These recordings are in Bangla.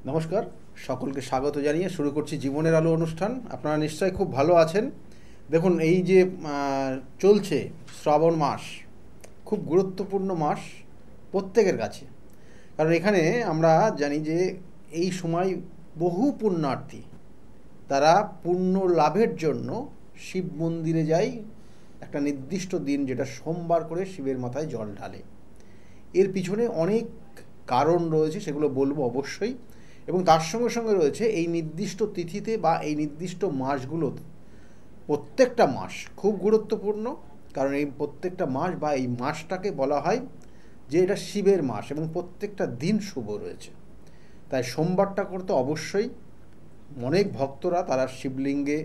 নমস্কার, সকলকে স্বাগত জানিয়ে শুরু করছি জীবনের আলো অনুষ্ঠান। আপনারা নিশ্চয়ই খুব ভালো আছেন। দেখুন, এই যে চলছে শ্রাবণ মাস, খুব গুরুত্বপূর্ণ মাস প্রত্যেকের কাছে। কারণ এখানে আমরা জানি যে এই সময় বহু পুণ্যার্থী তারা পুণ্য লাভের জন্য শিব মন্দিরে যায় একটা নির্দিষ্ট দিন, যেটা সোমবার করে শিবের মাথায় জল ঢালে। এর পিছনে অনেক কারণ রয়েছে, সেগুলো বলবো অবশ্যই। এবং তার সঙ্গে সঙ্গে রয়েছে এই নির্দিষ্ট তিথিতে বা এই নির্দিষ্ট মাসগুলোতে, প্রত্যেকটা মাস খুব গুরুত্বপূর্ণ। কারণ এই প্রত্যেকটা মাস বা এই মাসটাকে বলা হয় যে এটা শিবের মাস, এবং প্রত্যেকটা দিন শুভ রয়েছে। তাই সোমবারটা করতে অবশ্যই অনেক ভক্তরা তারা শিবলিঙ্গে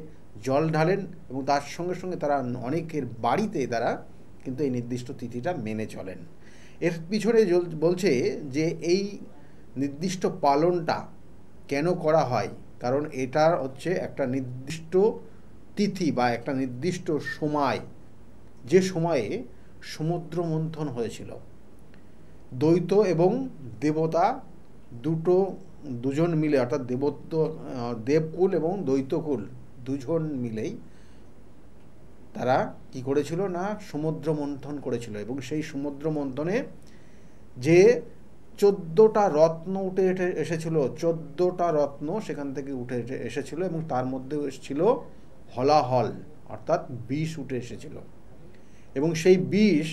জল ঢালেন, এবং তার সঙ্গে সঙ্গে তারা অনেকের বাড়িতে তারা কিন্তু এই নির্দিষ্ট তিথিটা মেনে চলেন। এর পিছনে বলছে যে এই নির্দিষ্ট পালনটা কেন করা হয়, কারণ এটা হচ্ছে একটা নির্দিষ্ট তিথি বা একটা নির্দিষ্ট সময়, যে সময়ে সমুদ্র মন্থন হয়েছিল। দ্বৈত এবং দেবতা দুজন মিলে, অর্থাৎ দেবকুল এবং দ্বৈতকুল দুজন মিলেই তারা কি করেছিল না সমুদ্র মন্থন করেছিল। এবং সেই সমুদ্র মন্থনে যে 14টা রত্ন উঠে এসেছিল, 14টা রত্ন সেখান থেকে উঠে এসেছিল, এবং তার মধ্যে এসেছিল হলাহল, অর্থাৎ বিষ উঠে এসেছিল। এবং সেই বিষ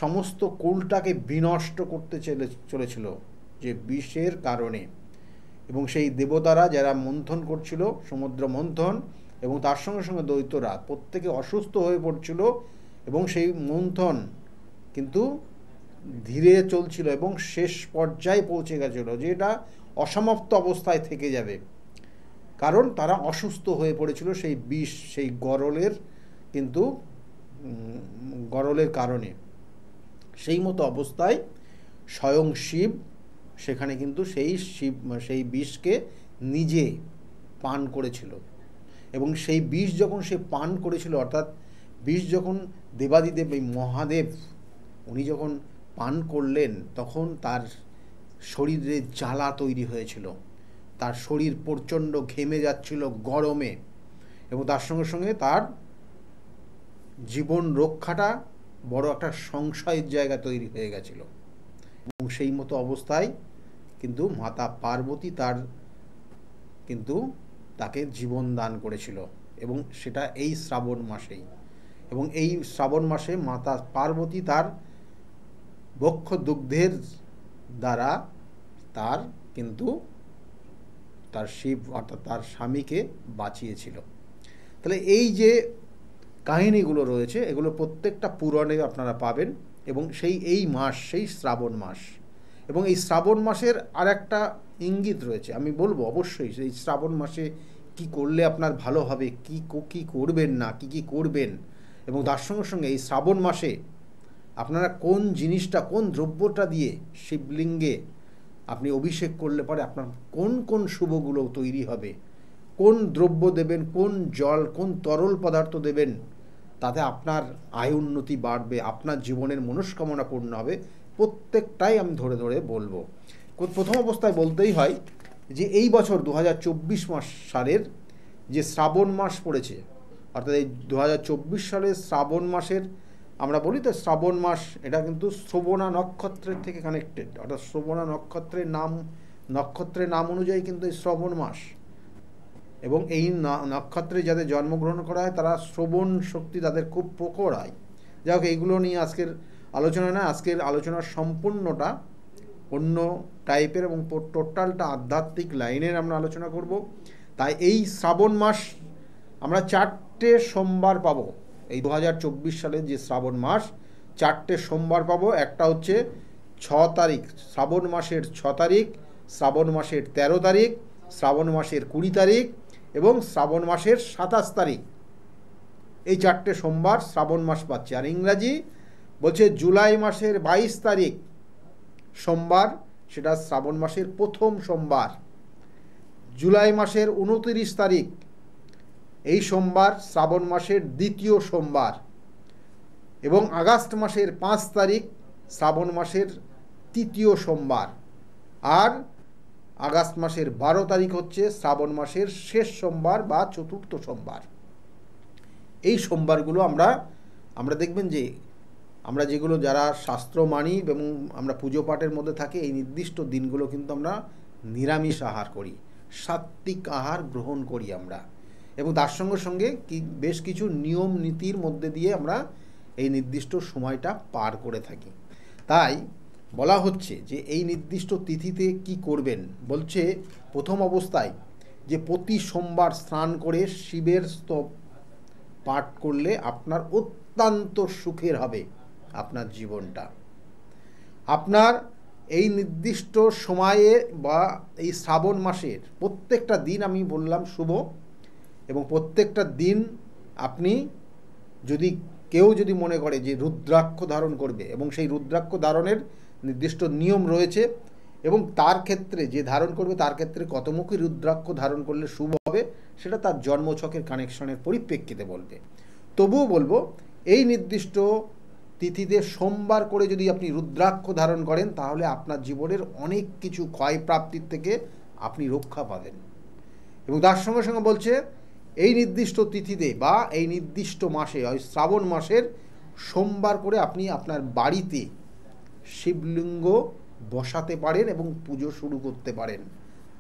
সমস্ত কুলটাকে বিনষ্ট করতে চলেছিল যে বিষের কারণে। এবং সেই দেবতারা যারা মন্থন করছিল সমুদ্র মন্থন, এবং তার সঙ্গে সঙ্গে দৈত্যরা প্রত্যেকে অসুস্থ হয়ে পড়ছিল, এবং সেই মন্থন কিন্তু ধীরে চলছিল এবং শেষ পর্যায়ে পৌঁছে গেছিল, যে এটা অসমাপ্ত অবস্থায় থেকে যাবে, কারণ তারা অসুস্থ হয়ে পড়েছিল সেই বিষ, সেই গরলের কারণে। সেই মতো অবস্থায় স্বয়ং শিব সেখানে কিন্তু সেই বিষকে নিজে পান করেছিল। এবং সেই বিষ যখন সে পান করেছিল, অর্থাৎ বিষ যখন দেবাদিদেব এই মহাদেব উনি যখন পান করলেন, তখন তার শরীরে জ্বালা তৈরি হয়েছিল, তার শরীর প্রচণ্ড ঘেমে যাচ্ছিল গরমে, এবং তার সঙ্গে সঙ্গে তার জীবন রক্ষাটা বড় একটা সংশয়ের জায়গা তৈরি হয়ে গেছিল। এবং সেই মতো অবস্থায় কিন্তু মাতা পার্বতী তাকে জীবন দান করেছিল, এবং সেটা এই শ্রাবণ মাসেই। এবং এই শ্রাবণ মাসে মাতা পার্বতী তার বক্ষ দুগ্ধের দ্বারা তার শিব অর্থাৎ তার স্বামীকে বাঁচিয়েছিল। তাহলে এই যে কাহিনীগুলো রয়েছে, এগুলো প্রত্যেকটা পুরাণে আপনারা পাবেন। এবং এই মাস সেই শ্রাবণ মাস, এবং এই শ্রাবণ মাসের আর একটা ইঙ্গিত রয়েছে, আমি বলবো অবশ্যই সেই শ্রাবণ মাসে কি করলে আপনার ভালো হবে, কি করবেন না, কি করবেন। এবং তার সঙ্গে সঙ্গে এই শ্রাবণ মাসে আপনারা কোন জিনিসটা, কোন দ্রব্যটা দিয়ে শিবলিঙ্গে আপনি অভিষেক করলে পরে আপনার কোন শুভগুলো তৈরি হবে, কোন দ্রব্য দেবেন, কোন জল, কোন তরল পদার্থ দেবেন, তাতে আপনার আয় উন্নতি বাড়বে, আপনার জীবনের মনস্কামনা পূর্ণ হবে, প্রত্যেকটাই আমি ধরে ধরে বলবো। প্রথম অবস্থায় বলতেই হয় যে এই বছর 2024 সালের যে শ্রাবণ মাস পড়েছে, অর্থাৎ এই 2024 সালের শ্রাবণ মাসের, আমরা বলি তো শ্রাবণ মাস, এটা কিন্তু শ্রবণা নক্ষত্রের থেকে কানেক্টেড, অর্থাৎ শ্রবণা নক্ষত্রের নাম অনুযায়ী কিন্তু এই শ্রাবণ মাস। এবং এই নক্ষত্রে যাদের জন্মগ্রহণ করা হয় তারা শ্রবণ শক্তি তাদের খুব প্রখর হয়। যাই হোক, এইগুলো নিয়ে আজকের আলোচনা না, আজকের আলোচনার সম্পূর্ণটা অন্য টাইপের এবং টোটালটা আধ্যাত্মিক লাইনের আমরা আলোচনা করব। তাই এই শ্রাবণ মাস আমরা 4টে সোমবার পাবো। এই 2024 সালের যে শ্রাবণ মাস, 4টে সোমবার পাবো। একটা হচ্ছে 6 তারিখ, শ্রাবণ মাসের 6 তারিখ, শ্রাবণ মাসের 13 তারিখ, শ্রাবণ মাসের 20 তারিখ এবং শ্রাবণ মাসের 27 তারিখ। এই 4টে সোমবার শ্রাবণ মাস পাচ্ছে। আর ইংরাজি বলছে জুলাই মাসের 22 তারিখ সোমবার, সেটা শ্রাবণ মাসের প্রথম সোমবার। জুলাই মাসের 29 তারিখ এই সোমবার শ্রাবণ মাসের দ্বিতীয় সোমবার। এবং আগস্ট মাসের 5 তারিখ শ্রাবণ মাসের তৃতীয় সোমবার। আর আগস্ট মাসের 12 তারিখ হচ্ছে শ্রাবণ মাসের শেষ সোমবার বা চতুর্থ সোমবার। এই সোমবারগুলো আমরা দেখবেন যে আমরা যেগুলো যারা শাস্ত্র মানি এবং আমরা পুজো পাঠের মধ্যে থাকি, এই নির্দিষ্ট দিনগুলো কিন্তু আমরা নিরামিষ আহার করি, সাত্ত্বিক আহার গ্রহণ করি আমরা, এবং তার সঙ্গে সঙ্গে বেশ কিছু নিয়ম নীতির মধ্যে দিয়ে আমরা এই নির্দিষ্ট সময়টা পার করে থাকি। তাই বলা হচ্ছে যে এই নির্দিষ্ট তিথিতে কি করবেন। বলছে প্রথম অবস্থায় যে প্রতি সোমবার স্নান করে শিবের স্তব পাঠ করলে আপনার অত্যন্ত সুখের হবে আপনার জীবনটা। আপনার এই নির্দিষ্ট সময়ে বা এই শ্রাবণ মাসের প্রত্যেকটা দিন আমি বললাম শুভ, এবং প্রত্যেকটা দিন আপনি কেউ যদি মনে করে যে রুদ্রাক্ষ ধারণ করবে, এবং সেই রুদ্রাক্ষ ধারণের নির্দিষ্ট নিয়ম রয়েছে, এবং তার ক্ষেত্রে যে ধারণ করবে তার ক্ষেত্রে কতমুখী রুদ্রাক্ষ ধারণ করলে শুভ হবে সেটা তার জন্মছকের কানেকশনের পরিপ্রেক্ষিতে বলবে। তবুও বলবো এই নির্দিষ্ট তিথিতে সোমবার করে যদি আপনি রুদ্রাক্ষ ধারণ করেন তাহলে আপনার জীবনের অনেক কিছু ক্ষয়প্রাপ্তির থেকে আপনি রক্ষা পাবেন। এবং তার সঙ্গে সঙ্গে বলছে এই নির্দিষ্ট তিথিতে বা এই নির্দিষ্ট মাসে, ওই শ্রাবণ মাসের সোমবার করে আপনি আপনার বাড়িতে শিবলিঙ্গ বসাতে পারেন এবং পুজো শুরু করতে পারেন।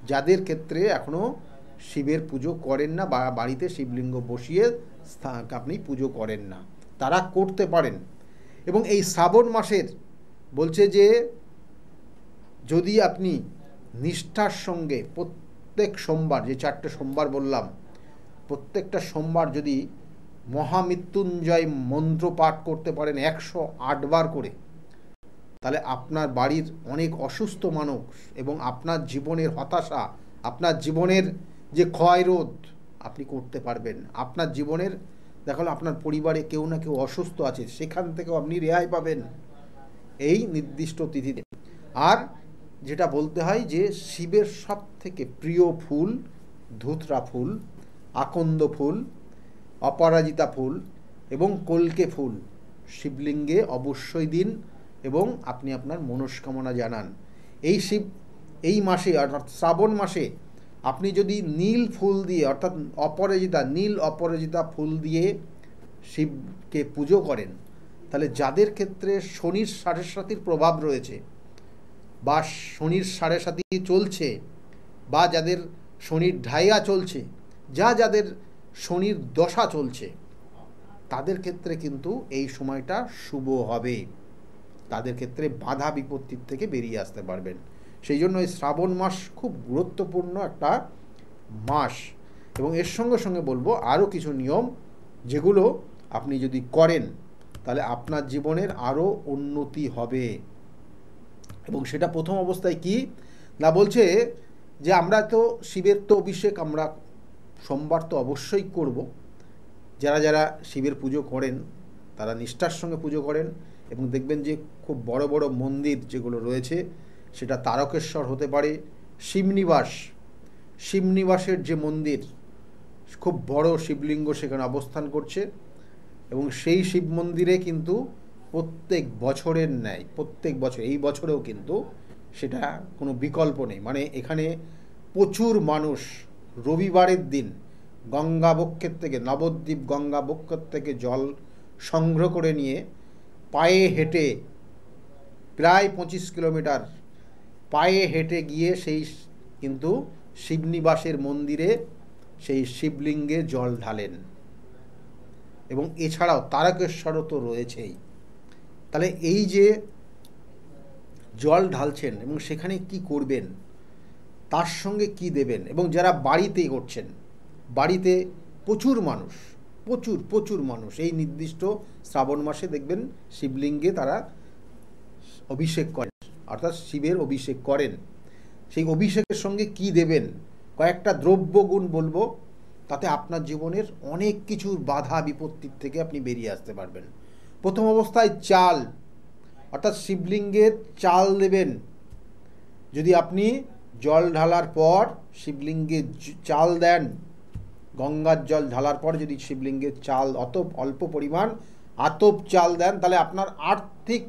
যাদের ক্ষেত্রে এখনও শিবের পুজো করেন না বা বাড়িতে শিবলিঙ্গ বসিয়ে আপনি পুজো করেন না, তারা করতে পারেন। এবং এই শ্রাবণ মাসের বলছে যে যদি আপনি নিষ্ঠার সঙ্গে প্রত্যেক সোমবার, যে 4টে সোমবার বললাম, প্রত্যেকটা সোমবার যদি মহামৃত্যুঞ্জয় মন্ত্র পাঠ করতে পারেন 108 বার করে, তাহলে আপনার বাড়ির অনেক অসুস্থ মানুষ এবং আপনার জীবনের হতাশা, আপনার জীবনের যে ক্ষয়রোধ আপনি করতে পারবেন। আপনার জীবনের দেখো আপনার পরিবারে কেউ না কেউ অসুস্থ আছে, সেখান থেকেও আপনি রেহাই পাবেন এই নির্দিষ্ট তিথিতে। আর যেটা বলতে হয় যে শিবের সব থেকে প্রিয় ফুল ধুতরা ফুল, আকন্দ ফুল, অপরাজিতা ফুল এবং কলকে ফুল শিবলিঙ্গে অবশ্যই দিন এবং আপনি আপনার মনস্কামনা জানান। এই মাসে অর্থাৎ শ্রাবণ মাসে আপনি যদি নীল ফুল দিয়ে অর্থাৎ নীল অপরাজিতা ফুল দিয়ে শিবকে পুজো করেন, তাহলে যাদের ক্ষেত্রে শনির 7.5 প্রভাব রয়েছে বা শনির 7.5 চলছে বা যাদের শনির ঢাইয়া চলছে, যাদের শনির দশা চলছে, তাদের ক্ষেত্রে কিন্তু এই সময়টা শুভ হবে, তাদের ক্ষেত্রে বাধা বিপত্তির থেকে বেরিয়ে আসতে পারবেন। সেই জন্য এই শ্রাবণ মাস খুব গুরুত্বপূর্ণ একটা মাস। এবং এর সঙ্গে সঙ্গে বলবো আরও কিছু নিয়ম যেগুলো আপনি যদি করেন তাহলে আপনার জীবনের আরও উন্নতি হবে। এবং সেটা প্রথম অবস্থায় কি না, বলছে যে আমরা তো শিবের তো অভিষেক আমরা সোমবার তো অবশ্যই করব। যারা যারা শিবের পুজো করেন তারা নিষ্ঠার সঙ্গে পুজো করেন এবং দেখবেন যে খুব বড় বড় মন্দির যেগুলো রয়েছে, সেটা তারকেশ্বর হতে পারে, শিবনিবাসের যে মন্দির, খুব বড় শিবলিঙ্গ সেখানে অবস্থান করছে। এবং সেই শিব মন্দিরে কিন্তু প্রত্যেক বছরের ন্যায় প্রত্যেক বছর, এই বছরেও কিন্তু সেটা কোনো বিকল্প নেই, মানে এখানে প্রচুর মানুষ রবিবারের দিন গঙ্গাবক্ষের থেকে, নবদ্বীপ গঙ্গাবক্ষের থেকে জল সংগ্রহ করে নিয়ে পায়ে হেঁটে প্রায় 25 কিলোমিটার পায়ে হেঁটে গিয়ে সেই কিন্তু শিবনিবাসের মন্দিরে সেই শিবলিঙ্গে জল ঢালেন। এবং এছাড়াও তারকেশ্বরও তো রয়েছেই। তাহলে এই যে জল ঢালছেন এবং সেখানে কি করবেন, তার সঙ্গে কি দেবেন, এবং যারা বাড়িতে করছেন, বাড়িতে প্রচুর মানুষ এই নির্দিষ্ট শ্রাবণ মাসে দেখবেন শিবলিঙ্গে তারা অভিষেক করেন, অর্থাৎ শিবের অভিষেক করেন। সেই অভিষেকের সঙ্গে কি দেবেন, কয়েকটা দ্রব্যগুণ বলবো, তাতে আপনার জীবনের অনেক কিছুর বাধা বিপত্তির থেকে আপনি বেরিয়ে আসতে পারবেন। প্রথম অবস্থায় চাল, অর্থাৎ শিবলিঙ্গের চাল দেবেন। যদি আপনি জল ঢালার পর শিবলিঙ্গে চাল দেন, গঙ্গার জল ঢালার পর যদি শিবলিঙ্গের চাল অল্প পরিমাণ আতপ চাল দেন, তাহলে আপনার আর্থিক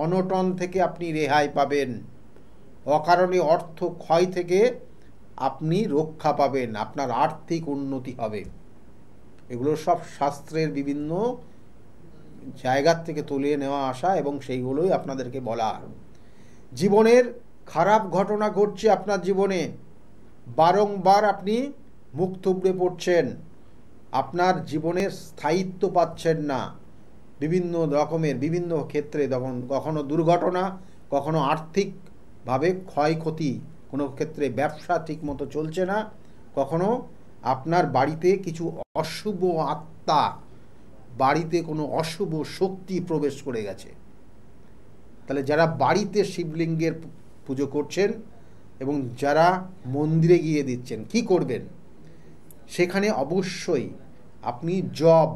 অনটন থেকে আপনি রেহাই পাবেন। অকারণে অর্থ ক্ষয় থেকে আপনি রক্ষা পাবেন, আপনার আর্থিক উন্নতি হবে। এগুলো সব শাস্ত্রের বিভিন্ন জায়গার থেকে তুলে নেওয়া আসা এবং সেইগুলোই আপনাদেরকে বলা। জীবনের খারাপ ঘটনা ঘটছে আপনার জীবনে, বারংবার আপনি মুখ থুবড়ে পড়ছেন, আপনার জীবনের স্থায়িত্ব পাচ্ছেন না, বিভিন্ন রকমের বিভিন্ন ক্ষেত্রে, তখন কখনো দুর্ঘটনা, কখনো আর্থিকভাবে ক্ষয়ক্ষতি, কোনো ক্ষেত্রে ব্যবসা ঠিকমতো চলছে না, কখনো আপনার বাড়িতে কিছু অশুভ আত্মা, বাড়িতে কোনো অশুভ শক্তি প্রবেশ করে গেছে। তাহলে যারা বাড়িতে শিবলিঙ্গের পুজো করছেন এবং যারা মন্দিরে গিয়ে দিচ্ছেন, কি করবেন? সেখানে অবশ্যই আপনি জব,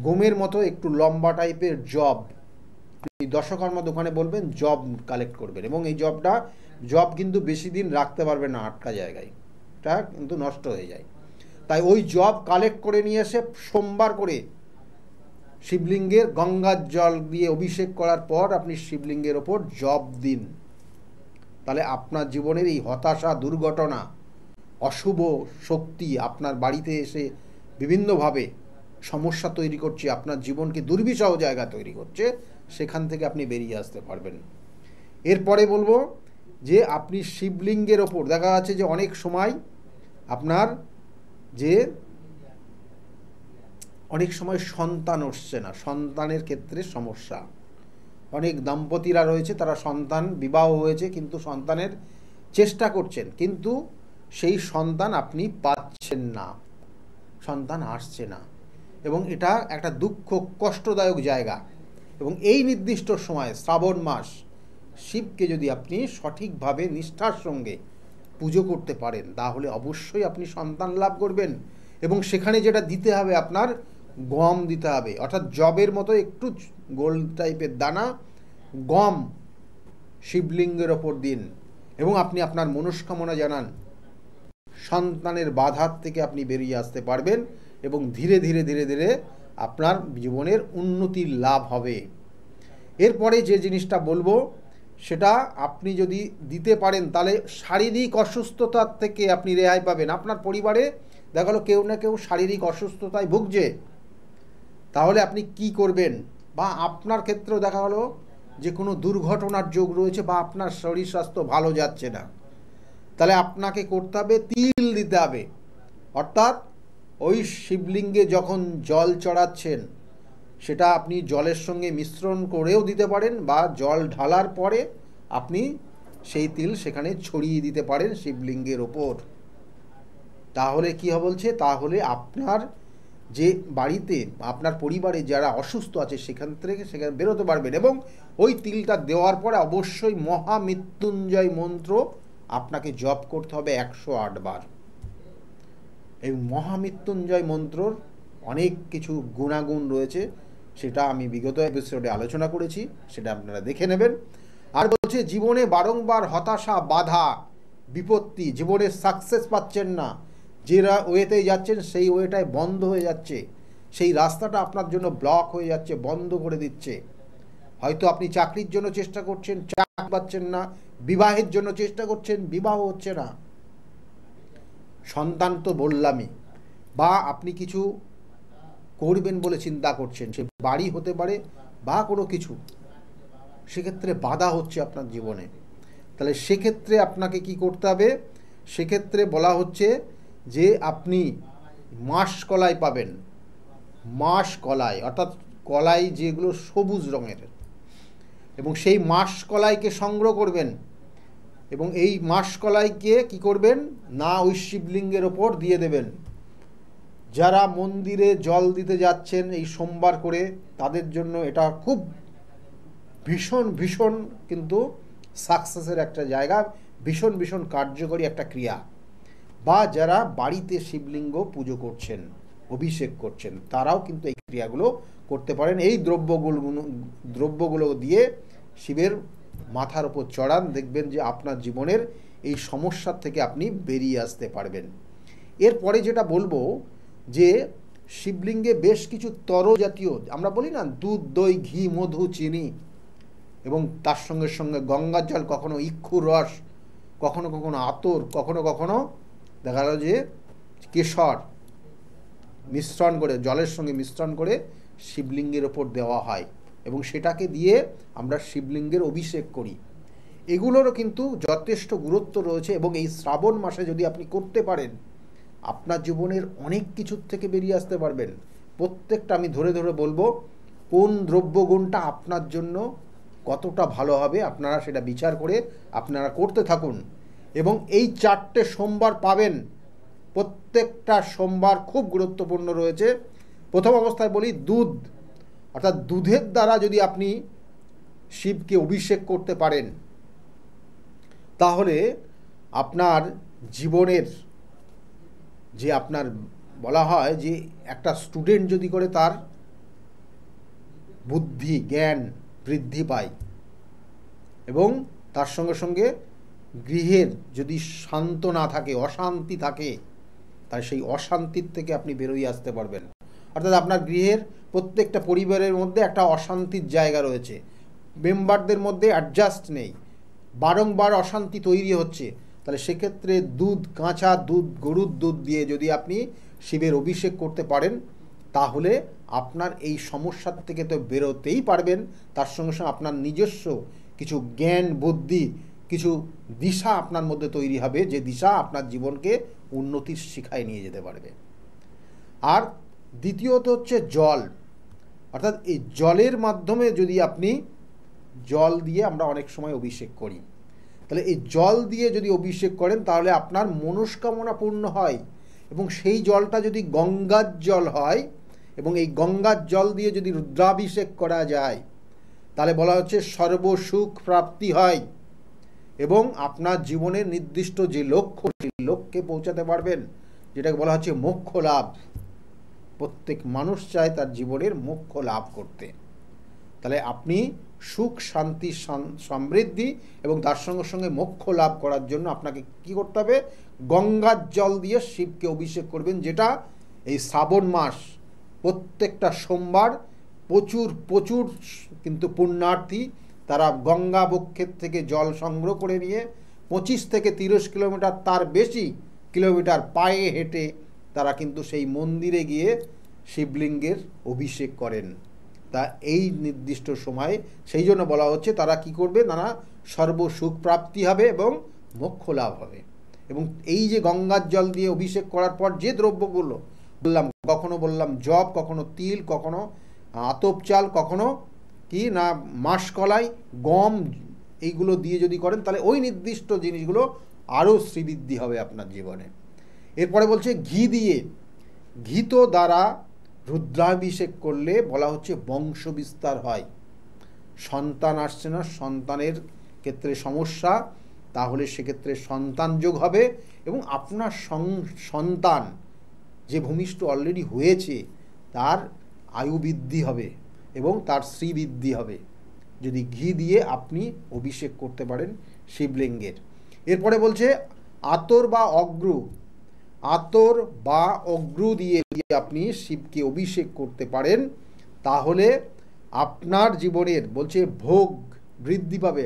গমের মতো একটু লম্বা টাইপের জব, দশকর্মা দোকানে বলবেন জব কালেক্ট করবেন, এবং এই জব কিন্তু বেশি দিন রাখতে পারবেন না আটকা জায়গায়, এটা কিন্তু নষ্ট হয়ে যায়। তাই ওই জব কালেক্ট করে নিয়ে এসে সোমবার করে শিবলিঙ্গের গঙ্গার জল দিয়ে অভিষেক করার পর আপনি শিবলিঙ্গের ওপর জব দিন। তাহলে আপনার জীবনের এই হতাশা, দুর্ঘটনা, অশুভ শক্তি আপনার বাড়িতে এসে বিভিন্নভাবে সমস্যা তৈরি করছে, আপনার জীবনকে দুর্বিষহ জায়গা তৈরি করছে, সেখান থেকে আপনি বেরিয়ে আসতে পারবেন। এরপরে বলবো যে আপনি শিবলিঙ্গের ওপর দেখা যাচ্ছে যে অনেক সময় আপনার যে অনেক সময় সন্তান আসছে না, সন্তানের ক্ষেত্রে সমস্যা। অনেক দম্পতিরা রয়েছে, তারা সন্তান বিবাহ হয়েছে কিন্তু সন্তানের চেষ্টা করছেন, কিন্তু সেই সন্তান আপনি পাচ্ছেন না, সন্তান আসছে না, এবং এটা একটা দুঃখ কষ্টদায়ক জায়গা। এবং এই নির্দিষ্ট সময় শ্রাবণ মাস শিবকে যদি আপনি সঠিকভাবে নিষ্ঠার সঙ্গে পুজো করতে পারেন, তাহলে অবশ্যই আপনি সন্তান লাভ করবেন। এবং সেখানে যেটা দিতে হবে, আপনার গম দিতে হবে, অর্থাৎ জবের মতো একটু গোল টাইপের দানা গম শিবলিঙ্গের ওপর দিন, এবং আপনি আপনার মনস্কামনা জানান, সন্তানের বাধার থেকে আপনি বেরিয়ে আসতে পারবেন এবং ধীরে ধীরে ধীরে ধীরে আপনার জীবনের উন্নতির লাভ হবে। এরপরে যে জিনিসটা বলবো সেটা আপনি যদি দিতে পারেন, তাহলে শারীরিক অসুস্থতার থেকে আপনি রেহাই পাবেন। আপনার পরিবারে দেখা গেলো কেউ না কেউ শারীরিক অসুস্থতায় ভুগছে, তাহলে আপনি কি করবেন? বা আপনার ক্ষেত্রেও দেখা গেলো যে কোনো দুর্ঘটনার যোগ রয়েছে বা আপনার শরীর স্বাস্থ্য ভালো যাচ্ছে না, তাহলে আপনাকে করতে হবে তিল দিতে হবে। অর্থাৎ ওই শিবলিঙ্গে যখন জল চড়াচ্ছেন, সেটা আপনি জলের সঙ্গে মিশ্রণ করেও দিতে পারেন, বা জল ঢালার পরে আপনি সেই তিল সেখানে ছড়িয়ে দিতে পারেন শিবলিঙ্গের ওপর। তাহলে কি হবে বলছে, তাহলে আপনার যে বাড়িতে আপনার পরিবারে যারা অসুস্থ আছে সেখান থেকে সেখানে বেরোতে পারবেন। এবং ওই তিলটা দেওয়ার পরে অবশ্যই মহামৃত্যুঞ্জয় মন্ত্র আপনাকে জপ করতে হবে 108 বার। এই মহামৃত্যুঞ্জয় মন্ত্রর অনেক কিছু গুণাগুণ রয়েছে, সেটা আমি বিগত এপিসোডে আলোচনা করেছি, সেটা আপনারা দেখে নেবেন। আর বলছে জীবনে বারংবার হতাশা, বাধা, বিপত্তি, জীবনে সাকসেস পাচ্ছেন না, যে ওয়েতে যাচ্ছেন সেই ওয়েটায় বন্ধ হয়ে যাচ্ছে, সেই রাস্তাটা আপনার জন্য ব্লক হয়ে যাচ্ছে, বন্ধ করে দিচ্ছে। হয়তো আপনি চাকরির জন্য চেষ্টা করছেন, চাকরি পাচ্ছেন না, বিবাহের জন্য চেষ্টা করছেন, বিবাহ হচ্ছে না, সন্তান তো বললামই, বা আপনি কিছু করবেন বলে চিন্তা করছেন, সে বাড়ি হতে পারে বা কোনো কিছু, সেক্ষেত্রে বাধা হচ্ছে আপনার জীবনে। তাহলে সেক্ষেত্রে আপনাকে কি করতে হবে? সেক্ষেত্রে বলা হচ্ছে যে আপনি মাসকলাই পাবেন, মাসকলাই অর্থাৎ কলাই যেগুলো সবুজ রঙের, এবং সেই মাসকলাইকে সংগ্রহ করবেন, এবং এই মাসকলাইকে কি করবেন না ওই শিবলিঙ্গের ওপর দিয়ে দেবেন। যারা মন্দিরে জল দিতে যাচ্ছেন এই সোমবার করে, তাদের জন্য এটা খুব ভীষণ ভীষণ কিন্তু সাকসেসের একটা জায়গা, ভীষণ ভীষণ কার্যকরী একটা ক্রিয়া। বা যারা বাড়িতে শিবলিঙ্গ পুজো করছেন, অভিষেক করছেন, তারাও কিন্তু এই ক্রিয়াগুলো করতে পারেন। এই দ্রব্যগুলো দিয়ে শিবের মাথার ওপর চড়ান, দেখবেন যে আপনার জীবনের এই সমস্যার থেকে আপনি বেরিয়ে আসতে পারবেন। এরপরে যেটা বলবো যে শিবলিঙ্গে বেশ কিছু তরল জাতীয়, আমরা বলি না দুধ, দই, ঘি, মধু, চিনি, এবং তার সঙ্গে সঙ্গে গঙ্গার জল, কখনো ইক্ষুর রস, কখনো কখনো আতর, কখনো কখনো দেখা গেল যে কেশর মিশ্রণ করে, জলের সঙ্গে মিশ্রণ করে শিবলিঙ্গের ওপর দেওয়া হয় এবং সেটাকে দিয়ে আমরা শিবলিঙ্গের অভিষেক করি। এগুলোরও কিন্তু যথেষ্ট গুরুত্ব রয়েছে এবং এই শ্রাবণ মাসে যদি আপনি করতে পারেন, আপনার জীবনের অনেক কিছুর থেকে বেরিয়ে আসতে পারবেন। প্রত্যেকটা আমি ধরে ধরে বলবো কোন দ্রব্যগুণটা আপনার জন্য কতটা ভালো হবে, আপনারা সেটা বিচার করে আপনারা করতে থাকুন। এবং এই 4টে সোমবার পাবেন, প্রত্যেকটা সোমবার খুব গুরুত্বপূর্ণ রয়েছে। প্রথম অবস্থায় বলি দুধ, অর্থাৎ দুধের দ্বারা যদি আপনি শিবকে অভিষেক করতে পারেন, তাহলে আপনার জীবনের যে আপনার বলা হয় যে একটা স্টুডেন্ট যদি করে তার বুদ্ধি জ্ঞান বৃদ্ধি পায় এবং তার সঙ্গে সঙ্গে গৃহের যদি শান্ত না থাকে, অশান্তি থাকে, তাই সেই অশান্তির থেকে আপনি বেরোয় আসতে পারবেন। অর্থাৎ আপনার গৃহের প্রত্যেকটা পরিবারের মধ্যে একটা অশান্তির জায়গা রয়েছে, মেম্বারদের মধ্যে অ্যাডজাস্ট নেই, বারংবার অশান্তি তৈরি হচ্ছে, তাহলে সেক্ষেত্রে দুধ, কাঁচা দুধ, গরুর দুধ দিয়ে যদি আপনি শিবের অভিষেক করতে পারেন, তাহলে আপনার এই সমস্যার থেকে তো বেরোতেই পারবেন। তার সঙ্গে সঙ্গে আপনার নিজস্ব কিছু জ্ঞান বুদ্ধি, কিছু দিশা আপনার মধ্যে তৈরি হবে, যে দিশা আপনার জীবনকে উন্নতির শিখায় নিয়ে যেতে পারবে। আর দ্বিতীয়ত হচ্ছে জল, অর্থাৎ এই জলের মাধ্যমে যদি আপনি, জল দিয়ে আমরা অনেক সময় অভিষেক করি, তাহলে এই জল দিয়ে যদি অভিষেক করেন তাহলে আপনার মনস্কামনা পূর্ণ হয়। এবং সেই জলটা যদি গঙ্গার জল হয় এবং এই গঙ্গার জল দিয়ে যদি রুদ্রাভিষেক করা যায়, তাহলে বলা হচ্ছে সর্বসুখ প্রাপ্তি হয় এবং আপনার জীবনের নির্দিষ্ট যে লক্ষ্য, সেই লক্ষ্যে পৌঁছাতে পারবেন, যেটাকে বলা হচ্ছে মোক্ষ লাভ। প্রত্যেক মানুষ চায় তার জীবনের মোক্ষ লাভ করতে। তাহলে আপনি সুখ শান্তি সমৃদ্ধি এবং তার সঙ্গে সঙ্গে মোক্ষ লাভ করার জন্য আপনাকে কি করতে হবে? গঙ্গার জল দিয়ে শিবকে অভিষেক করবেন, যেটা এই শ্রাবণ মাস প্রত্যেকটা সোমবার প্রচুর প্রচুর কিন্তু পুণ্যার্থী তারা গঙ্গা বক্ষের থেকে জল সংগ্রহ করে নিয়ে 25 থেকে 30 কিলোমিটার, তার বেশি কিলোমিটার পায়ে হেঁটে তারা কিন্তু সেই মন্দিরে গিয়ে শিবলিঙ্গের অভিষেক করেন। তা এই নির্দিষ্ট সময়ে সেই জন্য বলা হচ্ছে তারা কি করবে, তারা সর্বসুখ প্রাপ্তি হবে এবং মোক্ষ লাভ হবে। এবং এই যে গঙ্গার জল দিয়ে অভিষেক করার পর যে দ্রব্যগুলো বললাম, কখনো বললাম জব, কখনো তিল, কখনো আতপ চাল, কখনো কি না মাসকলাই, গম, এইগুলো দিয়ে যদি করেন তাহলে ওই নির্দিষ্ট জিনিসগুলো আরও শ্রীবৃদ্ধি হবে আপনার জীবনে। এরপরে বলছে ঘি দিয়ে, ঘিতো দ্বারা রুদ্রাভিষেক করলে বলা হচ্ছে বংশ বিস্তার হয়। সন্তান আসছে না, সন্তানের ক্ষেত্রে সমস্যা, তাহলে সেক্ষেত্রে সন্তান যোগ হবে এবং আপনার সন্তান যে ভূমিষ্ঠ অলরেডি হয়েছে তার আয়ু বৃদ্ধি হবে এবং তার শ্রীবৃদ্ধি হবে যদি ঘি দিয়ে আপনি অভিষেক করতে পারেন শিবলিঙ্গের। এরপরে বলছে আতর বা অগ্রু, আতর বা অগ্রু দিয়ে আপনি শিবকে অভিষেক করতে পারেন, তাহলে আপনার জীবনের বলছে ভোগ বৃদ্ধি পাবে।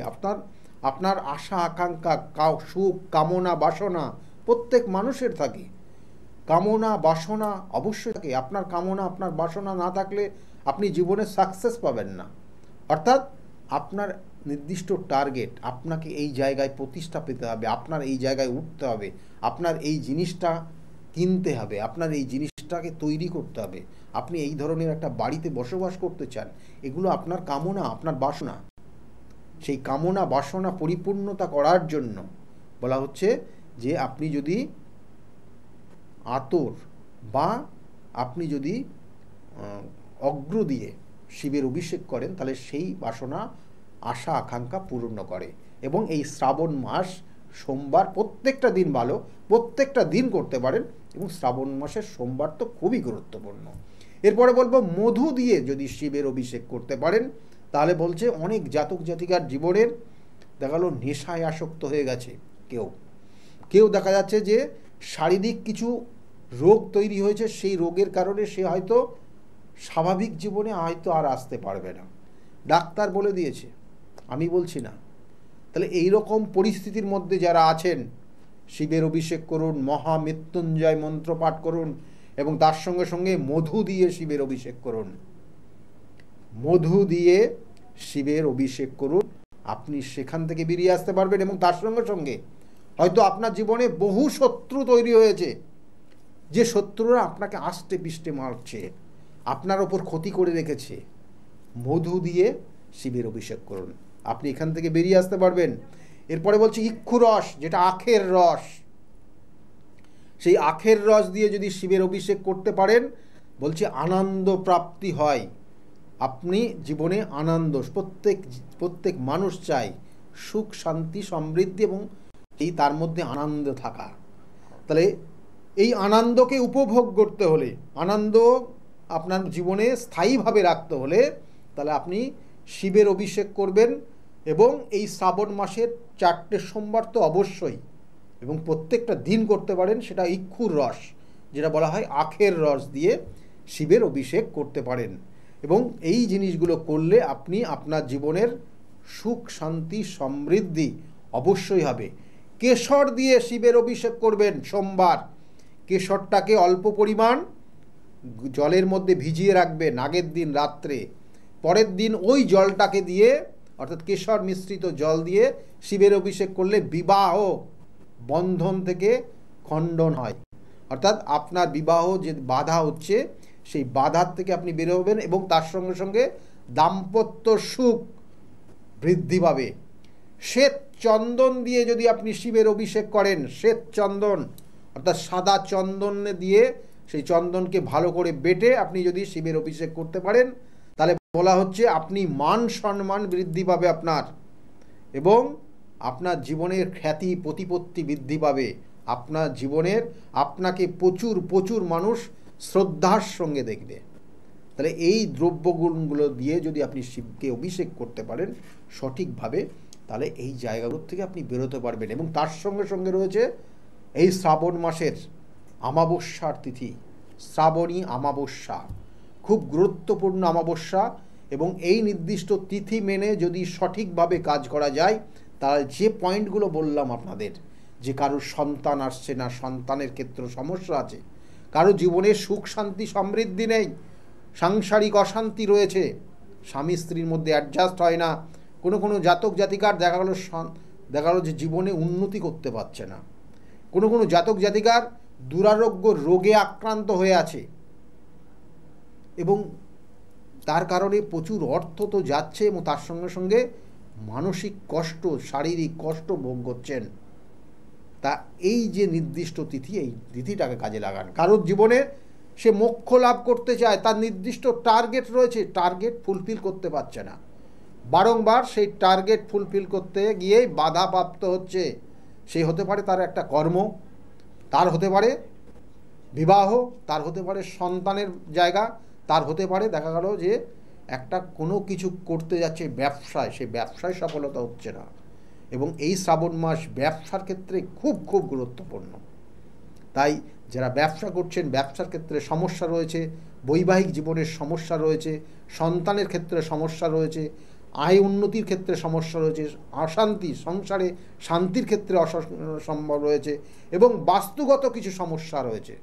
আপনার আশা আকাঙ্ক্ষা, সুখ কামনা বাসনা প্রত্যেক মানুষের থাকে, কামনা বাসনা অবশ্যই থাকে। আপনার কামনা আপনার বাসনা না থাকলে আপনি জীবনে সাকসেস পাবেন না। অর্থাৎ আপনার নির্দিষ্ট টার্গেট, আপনাকে এই জায়গায় প্রতিষ্ঠা পেতে হবে, আপনার এই জায়গায় উঠতে হবে, আপনার এই জিনিসটা কিনতে হবে, আপনার এই জিনিসটাকে তৈরি করতে হবে, আপনি এই ধরনের একটা বাড়িতে বসবাস করতে চান, এগুলো আপনার কামনা আপনার বাসনা। সেই কামনা বাসনা পরিপূর্ণতা করার জন্য বলা হচ্ছে যে আপনি যদি আতর বা আপনি যদি অগ্র দিয়ে শিবের অভিষেক করেন তাহলে সেই বাসনা আশা আকাঙ্ক্ষা পূর্ণ করে। এবং এই শ্রাবণ মাস সোমবার প্রত্যেকটা দিন ভালো, প্রত্যেকটা দিন করতে পারেন এবং শ্রাবণ মাসের সোমবার তো খুবই গুরুত্বপূর্ণ। এরপরে বলবো মধু দিয়ে যদি শিবের অভিষেক করতে পারেন, তাহলে বলছে অনেক জাতক জাতিকার জীবনের দেখা গেল নেশায় আসক্ত হয়ে গেছে, কেউ দেখা যাচ্ছে যে শারীরিক কিছু রোগ তৈরি হয়েছে, সেই রোগের কারণে সে হয়তো স্বাভাবিক জীবনে হয়তো আর আসতে পারবে না, ডাক্তার বলে দিয়েছে আমি বলছি না। তাহলে এই রকম পরিস্থিতির মধ্যে যারা আছেন, শিবের অভিষেক করুন, মহামৃত্যুঞ্জয় মন্ত্র পাঠ করুন এবং তার সঙ্গে সঙ্গে মধু দিয়ে শিবের অভিষেক করুন। মধু দিয়ে শিবের অভিষেক করুন, আপনি সেখান থেকে বেরিয়ে আসতে পারবেন। এবং তার সঙ্গে সঙ্গে হয়তো আপনার জীবনে বহু শত্রু তৈরি হয়েছে, যে শত্রুরা আপনাকে আষ্টে পিষ্টে মারছে, আপনার ওপর ক্ষতি করে রেখেছে, মধু দিয়ে শিবের অভিষেক করুন, আপনি এখান থেকে বেরিয়ে আসতে পারবেন। এরপরে বলছি ইক্ষু রস, যেটা আখের রস, সেই আখের রস দিয়ে যদি শিবের অভিষেক করতে পারেন, বলছি আনন্দ প্রাপ্তি হয়। আপনি জীবনে আনন্দ, প্রত্যেক মানুষ চাই সুখ, শান্তি, সমৃদ্ধি এবং এই তার মধ্যে আনন্দ থাকা। তাহলে এই আনন্দকে উপভোগ করতে হলে, আনন্দ আপনার জীবনে স্থায়ীভাবে রাখতে হলে, তাহলে আপনি শিবের অভিষেক করবেন। এবং এই শ্রাবণ মাসের 4টে সোমবার তো অবশ্যই, এবং প্রত্যেকটা দিন করতে পারেন, সেটা ইক্ষুর রস, যেটা বলা হয় আখের রস দিয়ে শিবের অভিষেক করতে পারেন। এবং এই জিনিসগুলো করলে আপনি আপনার জীবনের সুখ, শান্তি, সমৃদ্ধি অবশ্যই হবে। কেশর দিয়ে শিবের অভিষেক করবেন সোমবার। কেশরটাকে অল্প পরিমাণ জলের মধ্যে ভিজিয়ে রাখবেন আগের দিন রাত্রে, পরের দিন ওই জলটাকে দিয়ে, অর্থাৎ কেশর মিশ্রিত জল দিয়ে শিবের অভিষেক করলে বিবাহ বন্ধন থেকে খণ্ডন হয়। অর্থাৎ আপনার বিবাহ যে বাধা হচ্ছে, সেই বাধার থেকে আপনি বেরোবেন এবং তার সঙ্গে সঙ্গে দাম্পত্য সুখ বৃদ্ধি পাবে। শ্বেত চন্দন দিয়ে যদি আপনি শিবের অভিষেক করেন, শ্বেত চন্দন অর্থাৎ সাদা চন্দন দিয়ে সেই চন্দনকে ভালো করে বেটে আপনি যদি শিবের অভিষেক করতে পারেন, তাহলে বলা হচ্ছে আপনি মান সম্মান বৃদ্ধি পাবে আপনার, এবং আপনার জীবনের খ্যাতি প্রতিপত্তি বৃদ্ধি পাবে। আপনার জীবনের আপনাকে প্রচুর প্রচুর মানুষ শ্রদ্ধার সঙ্গে দেখবে। তাহলে এই দ্রব্যগুণগুলো দিয়ে যদি আপনি শিবকে অভিষেক করতে পারেন সঠিকভাবে, তাহলে এই জায়গাগুলোর থেকে আপনি বেরোতে পারবেন। এবং তার সঙ্গে সঙ্গে রয়েছে এই শ্রাবণ মাসের অমাবস্যার তিথি, শ্রাবণী অমাবস্যা, খুব গুরুত্বপূর্ণ অমাবস্যা। এবং এই নির্দিষ্ট তিথি মেনে যদি সঠিকভাবে কাজ করা যায়, তাহলে যে পয়েন্টগুলো বললাম আপনাদের, যে কারোর সন্তান আসছে না, সন্তানের ক্ষেত্রে সমস্যা আছে, কারো জীবনে সুখ, শান্তি, সমৃদ্ধি নেই, সাংসারিক অশান্তি রয়েছে, স্বামী স্ত্রীর মধ্যে অ্যাডজাস্ট হয় না, কোনো জাতক জাতিকার দেখা গেল যে জীবনে উন্নতি করতে পারছে না, কোনো জাতক জাতিকার দুরারোগ্য রোগে আক্রান্ত হয়ে আছে এবং তার কারণে প্রচুর অর্থ তো যাচ্ছে এবং তার সঙ্গে সঙ্গে মানসিক কষ্ট, শারীরিক কষ্ট ভোগ করছেন। তা এই যে নির্দিষ্ট তিথি, এই তিথিটাকে কাজে লাগান। কারোর জীবনে সে মোক্ষ লাভ করতে চায়, তার নির্দিষ্ট টার্গেট রয়েছে, টার্গেট ফুলফিল করতে পারছে না, বারংবার সেই টার্গেট ফুলফিল করতে গিয়েই বাধাপ্রাপ্ত হচ্ছে। সে হতে পারে তার একটা কর্ম, তার হতে পারে বিবাহ, তার হতে পারে সন্তানের জায়গা, তার হতে পারে দেখা গেল যে একটা কোনো কিছু করতে যাচ্ছে ব্যবসায়, সেই ব্যবসায় সফলতা হচ্ছে না। এবং এই শ্রাবণ মাস ব্যবসার ক্ষেত্রে খুব খুব গুরুত্বপূর্ণ। তাই যারা ব্যবসা করছেন, ব্যবসার ক্ষেত্রে সমস্যা রয়েছে, বৈবাহিক জীবনের সমস্যা রয়েছে, সন্তানের ক্ষেত্রে সমস্যা রয়েছে, আয় উন্নতির ক্ষেত্রে সমস্যা রয়েছে, অশান্তি, সংসারে শান্তির ক্ষেত্রে অসম্ভব রয়েছে এবং বাস্তুগত কিছু সমস্যা রয়েছে,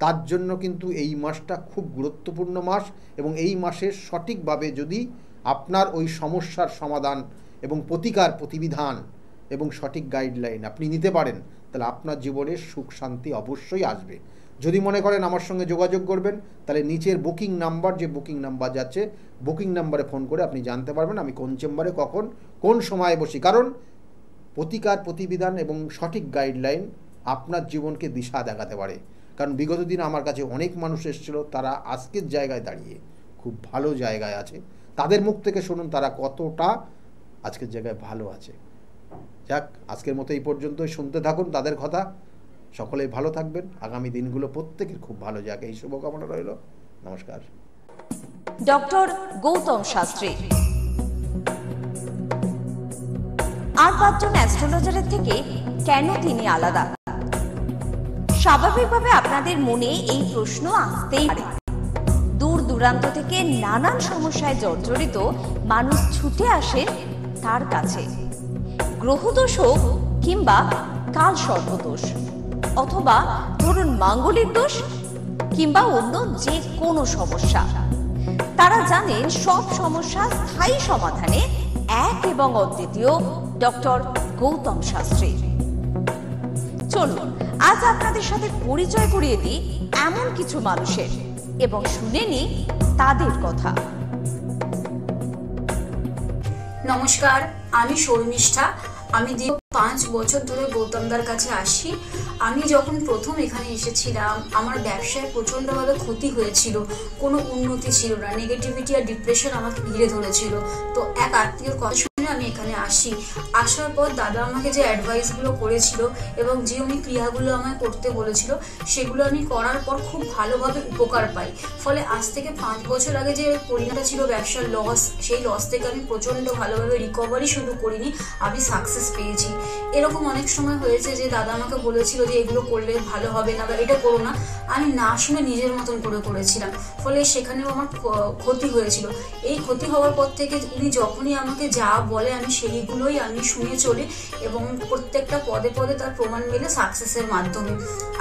তার জন্য কিন্তু এই মাসটা খুব গুরুত্বপূর্ণ মাস। এবং এই মাসের সঠিকভাবে যদি আপনার ওই সমস্যার সমাধান এবং প্রতিকার প্রতিবিধান এবং সঠিক গাইডলাইন আপনি নিতে পারেন, তাহলে আপনার জীবনে সুখ শান্তি অবশ্যই আসবে। যদি মনে করেন আমার সঙ্গে যোগাযোগ করবেন, তাহলে নিচের বুকিং নাম্বার, যে বুকিং নাম্বার যাচ্ছে, বুকিং নাম্বারে ফোন করে আপনি জানতে পারবেন আমি কোন চেম্বারে কখন কোন সময়ে বসি। কারণ প্রতিকার প্রতিবিধান এবং সঠিক গাইডলাইন আপনার জীবনকে দিশা দেখাতে পারে। কারণ বিগত দিন আমার কাছে অনেক মানুষ এসেছিল, তারা আজকের জায়গায় দাঁড়িয়ে খুব ভালো জায়গায় আছে, তাদের মুখ থেকে শুনুন তারা কতটা আজকের জায়গায় ভালো আছে। যাক, আজকের মতো এই পর্যন্তই, শুনতে থাকুন তাদের কথা। সকলেই ভালো থাকবেন, আগামী দিনগুলো প্রত্যেকের খুব ভালো যাক, এই শুভকামনা রইল। নমস্কার। ডক্টর গৌতম শাস্ত্রী আর 5 জন অ্যাস্ট্রোলজারের থেকে কেন তিনি আলাদা? স্বাভাবিকভাবে আপনাদের মনে এই প্রশ্ন আসতেই পারে। দূর দূরান্ত থেকে নানান সমস্যায় জর্জরিত মানুষ ছুটে আসে তার কাছে। গ্রহদোষ হোক কিংবা কাল সর্পদোষ, অথবা ধরুন মাঙ্গলিক দোষ কিংবা অন্য যে কোনো সমস্যা, তারা জানেন সব সমস্যা স্থায়ী সমাধানে এক এবং অদ্বিতীয় ডক্টর গৌতম শাস্ত্রী। চলুন আজ আপনাদের সাথে পরিচয় করিয়ে দিই এমন কিছু মানুষের এবং শুনে নিই তাদের কথা। নমস্কার, আমি শর্মিষ্ঠা। আমি দীর্ঘ 5 বছর ধরে গৌতমদার কাছে আসি। আমি যখন প্রথম এখানে এসেছিলাম, আমার ব্যবসায় প্রচণ্ডভাবে ক্ষতি হয়েছিল, কোনো উন্নতি ছিল না, নেগেটিভিটি আর ডিপ্রেশন আমাকে ঘিরে ধরেছিল। তো এক আত্মীয়র কথা শুনে আমি এখানে আসি। আসার পর দাদা আমাকে যে অ্যাডভাইসগুলো করেছিল এবং যে উনি ক্রিয়াগুলো আমায় করতে বলেছিল, সেগুলো আমি করার পর খুব ভালোভাবে উপকার পাই। ফলে আজ থেকে 5 বছর আগে যে পরিণামটা ছিল ব্যবসার লস, সেই লস থেকে আমি প্রচণ্ড ভালোভাবে রিকভারি শুধু করিনি, আমি সাকসেস পেয়েছি। এরকম অনেক সময় হয়েছে যে দাদা আমাকে বলেছিল যে এগুলো করলে ভালো হবে না বা এটা করো না, আমি না শুনে নিজের মতন করে করেছিলাম, ফলে সেখানেও আমার ক্ষতি হয়েছিল। এই ক্ষতি হওয়ার পর থেকে উনি যখনই আমাকে যা বলে আমি সেইগুলোই আমি শুনে চলি এবং প্রত্যেকটা পদে পদে তার প্রমাণ মেলে সাকসেসের মাধ্যমে।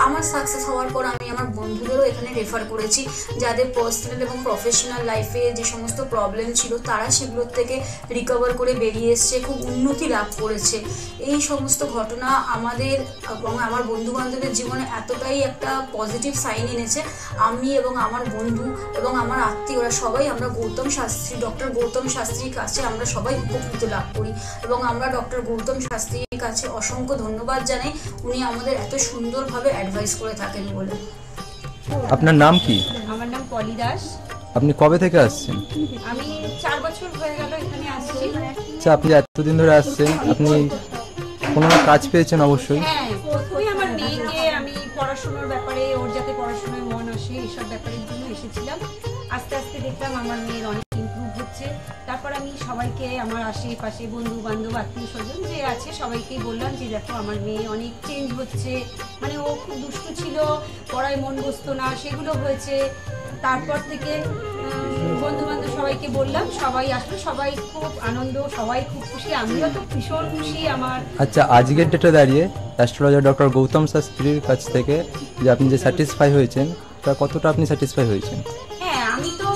আমার সাকসেস হওয়ার পর আমি আমার বন্ধুদেরও এখানে রেফার করেছি, যাদের পার্সোনাল এবং প্রফেশনাল লাইফে যে সমস্ত প্রবলেম ছিল তারা সেগুলোর থেকে রিকভার করে বেরিয়ে এসছে, খুব উন্নতি লাভ করেছে। এই সমস্ত ঘটনা আমাদের এবং আমার বন্ধু বান্ধবের জীবনে এতটাই একটা পজিটিভ সাইন এনেছে, আমি এবং আমার বন্ধু এবং আমার আত্মীয়রা সবাই আমরা ডক্টর গৌতম শাস্ত্রীর কাছে আমরা সবাই উপকৃত লাভ করি এবং আমরা ডক্টর গৌতম শাস্ত্রীর কাছে অসংখ্য ধন্যবাদ জানাই, উনি আমাদের এত সুন্দরভাবে অ্যাডভাইস করে থাকেন বলে। আপনার নাম কি? আমার নাম পলি দাস। আপনি কবে থেকে আসছেন? আমি 4 বছর হয়ে গেল এখানে আসছি। আচ্ছা, আপনি এতদিন ধরে আসছেন, আপনি কোনো কাজ পেয়েছেন? অবশ্যই। হ্যাঁ, প্রথমে আমার মেয়েকে আমি পড়াশোনার ব্যাপারে, ওর যাতে পড়াশোনায় মন আসে এইসব ব্যাপারের জন্য এসেছিলাম। আস্তে আস্তে দেখলাম আমার মেয়ের অনেক ইমপ্রুভ হচ্ছে। তারপর আমি সবাইকে, আমার আশেপাশে বন্ধু বান্ধব আত্মীয় স্বজন যে আছে সবাইকেই বললাম যে দেখো আমার মেয়ে অনেক চেঞ্জ হচ্ছে, মানে ও খুব দুষ্টু ছিল, পড়ায় মন বসতো না, সেগুলো হয়েছে। তারপর থেকে বন্ধু বান্ধব সবাইকে বললাম, সবাই আসলো, সবাই খুব আনন্দ, সবাই খুব খুশি, আমিও তো ভীষণ খুশি। আমার আচ্ছা, আজকের ডেটে দাঁড়িয়ে অ্যাস্ট্রোলজার ডক্টর গৌতম শাস্ত্রীর কাছ থেকে যে আপনি যে স্যাটিসফাই হয়েছেন, তা কতটা আপনি স্যাটিসফাই হয়েছেন? হ্যাঁ, আমি তো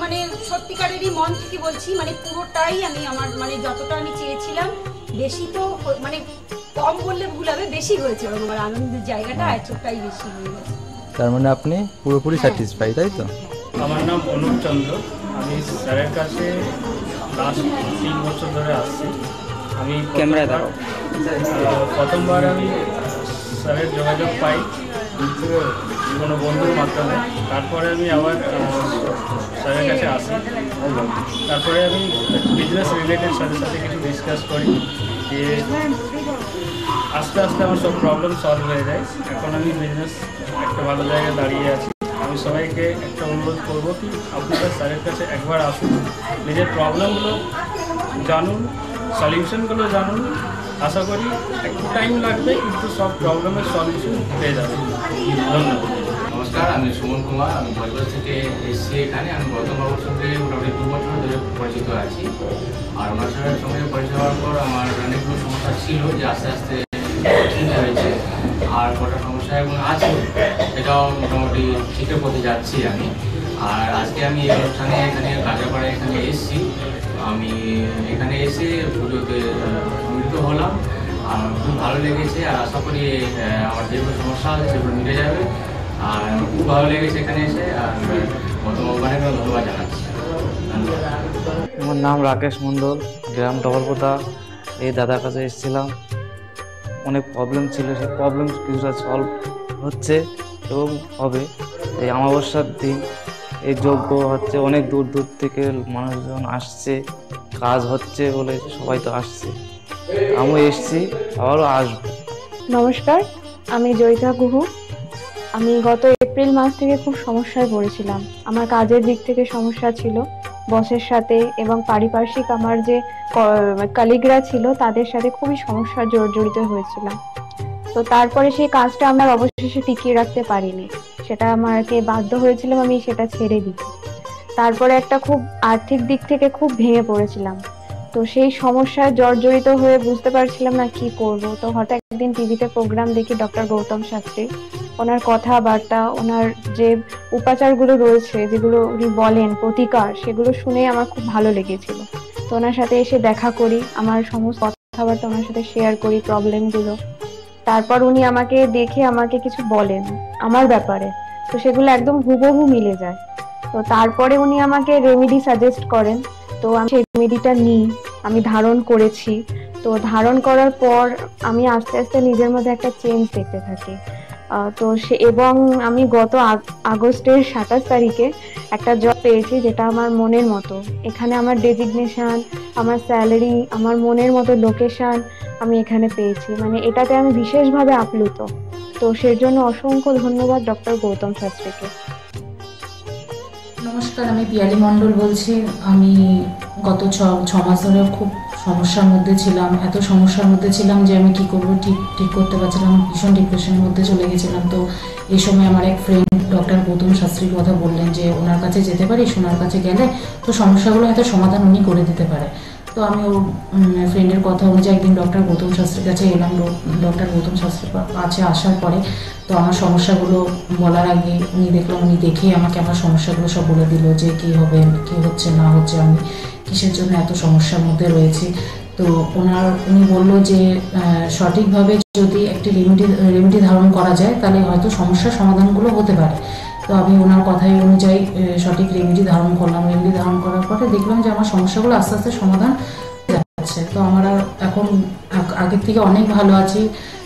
মানে সত্যিকারেরই মন থেকে বলছি, মানে পুরোটাই আমি আমার মানে যতটা আমি চেয়েছিলাম, বেশি তো মানে কম বললে ভুল হবে, বেশি হয়েছে। আমার আনন্দের জায়গাটা এতটাই বেশি হয়ে গেছে। তার মানে আপনি পুরোপুরি স্যাটিসফাই, তাই তো? আমার নাম অনুপ চন্দ্র। আমি স্যারের কাছে লাস্ট 3 বছর ধরে আসছি। আমি প্রথমবার আমি স্যারের যোগাযোগ পাই কোনো বন্ধুর মাধ্যমে। তারপরে আমি আবার স্যারের কাছে আসি। তারপরে আমি বিজনেস রিলেটেড সাথে সাথে কিছু ডিসকাস করি, যে আস্তে আস্তে আমার সব প্রবলেম সলভ হয়ে যায়। এখন আমি বিজনেস একটা ভালো জায়গায় দাঁড়িয়ে আছি। আমি সবাইকে একটা অনুরোধ করবো কি আপনারা স্যারের কাছে একবার আসুন, নিজের প্রবলেমগুলো জানুন, সলিউশনগুলো জানুন। আশা করি একটু টাইম লাগবে, কিন্তু সব প্রবলেমের সলিউশন পেয়ে যাবেন। ধন্যবাদ। নমস্কার, আমি সুমন কুমার। আমি বজবজ থেকে এসেছি এখানে। আমি গৌতমবাবুর সঙ্গে মোটামুটি 2 বছর ধরে পরিচিত আছি। আর ওনার সঙ্গে পরিচয় হওয়ার পর আমার অনেকগুলো সমস্যা ছিল, যে আস্তে আস্তে ঠিক হয়েছে। আর কটা সমস্যা এখন আছে, সেটাও মোটামুটি ঠিকের পথে যাচ্ছি আমি। আর আজকে আমি এই অনুষ্ঠানে এখানে কাঁচাপাড়ায় এখানে এসেছি। আমি এখানে এসে পুজোতে সম্মিলিত হলাম, আর খুব ভালো লেগেছে। আর আশা করি আমার যেগুলো সমস্যা আছে সেগুলো মিটে যাবে। আর খুব ভালো লেগেছে এখানে এসে। আর গৌতমবাবুকে ধন্যবাদ জানাচ্ছি। আমার নাম রাকেশ মণ্ডল, গ্রাম ডবলপোতা। এই দাদার কাছে এসেছিলাম, অনেক প্রবলেম ছিল, সেই প্রবলেম কিছুটা সলভ হচ্ছে এবং হবে। এই অমাবস্যার দিন এই যজ্ঞ হচ্ছে, অনেক দূর দূর থেকে মানুষজন আসছে, কাজ হচ্ছে বলে সবাই তো আসছে, আমিও এসছি, আবারও আসবো। নমস্কার, আমি জয়িতা গুহু। আমি গত এপ্রিল মাস থেকে খুব সমস্যায় পড়েছিলাম। আমার কাজের দিক থেকে সমস্যা ছিল, বসের সাথে এবং পারিপার্শ্বিক আমার যে কলিগরা ছিল তাদের সাথে খুবই সমস্যা জড়িত হয়েছিলাম। তো তারপরে সেই কাজটা আমার অবশেষে টিকিয়ে রাখতে পারিনি, সেটা আমাকে বাধ্য হয়েছিলাম আমি সেটা ছেড়ে দিতে। তারপরে একটা খুব আর্থিক দিক থেকে খুব ভেঙে পড়েছিলাম। তো সেই সমস্যায় জর্জরিত হয়ে বুঝতে পারছিলাম না কি করব। তো হঠাৎ একদিন টিভিতে প্রোগ্রাম দেখি ডক্টর গৌতম শাস্ত্রী, ওনার কথাবার্তা, ওনার যে উপাচারগুলো রয়েছে, যেগুলো উনি বলেন প্রতিকার, সেগুলো শুনে আমার খুব ভালো লেগেছিল। তো ওনার সাথে এসে দেখা করি, আমার সমস্ত কথাবার্তা ওনার সাথে শেয়ার করি, প্রবলেমগুলো। তারপর উনি আমাকে দেখে আমাকে কিছু বলেন আমার ব্যাপারে, তো সেগুলো একদম হুবহু মিলে যায়। তো তারপরে উনি আমাকে রেমেডি সাজেস্ট করেন, তো আমি সেই রেমেডিটা নিই, আমি ধারণ করেছি। তো ধারণ করার পর আমি আস্তে আস্তে নিজের মধ্যে একটা চেঞ্জ দেখতে থাকি। তো সে এবং আমি গত আগস্টের 27 তারিখে একটা জব পেয়েছি, যেটা আমার মনের মতো। এখানে আমার ডেজিগনেশন, আমার স্যালারি, আমার মনের মতো লোকেশন আমি এখানে পেয়েছি, মানে এটাতে আমি বিশেষভাবে আপ্লুত। তো সের জন্য অসংখ্য ধন্যবাদ ডক্টর গৌতম শাস্ত্রীকে। নমস্কার, আমি পিয়ালি মণ্ডল বলছি। আমি গত ছ মাস ধরে খুব সমস্যার মধ্যে ছিলাম, এত সমস্যার মধ্যে ছিলাম যে আমি কি করবো ঠিক করতে পারছিলাম, ভীষণ ডিপ্রেশনের মধ্যে চলে গেছিলাম। তো এই সময় আমার এক ফ্রেন্ড ডক্টর গৌতম শাস্ত্রীর কথা বললেন যে ওনার কাছে যেতে পারিস, ওনার কাছে গেলে তো সমস্যাগুলো হয়তো সমাধান উনি করে দিতে পারে। তো আমি ওর ফ্রেন্ডের কথা অনুযায়ী একদিন ডক্টর গৌতম শাস্ত্রীর কাছে এলাম। ডক্টর গৌতম শাস্ত্রীর কাছে আসার পরে তো আমার সমস্যাগুলো বলার আগে উনি দেখলাম, উনি দেখে আমাকে আমার সমস্যাগুলো সব বলে দিল যে কী হবে, কী হচ্ছে না হচ্ছে, আমি কিসের জন্য এত সমস্যার মধ্যে রয়েছি। তো উনি বললো যে সঠিকভাবে যদি একটি রেমেডি ধারণ করা যায় তাহলে হয়তো সমস্যার সমাধানগুলো হতে পারে। তো আমি ওনার কথাই অনুযায়ী সঠিক রেমেডি ধারণ করলাম। রেমেডি ধারণ করার পরে দেখলাম যে আমার সমস্যাগুলো আস্তে আস্তে সমাধান যাচ্ছে। তো আমরা এখন আগের থেকে অনেক ভালো আছি,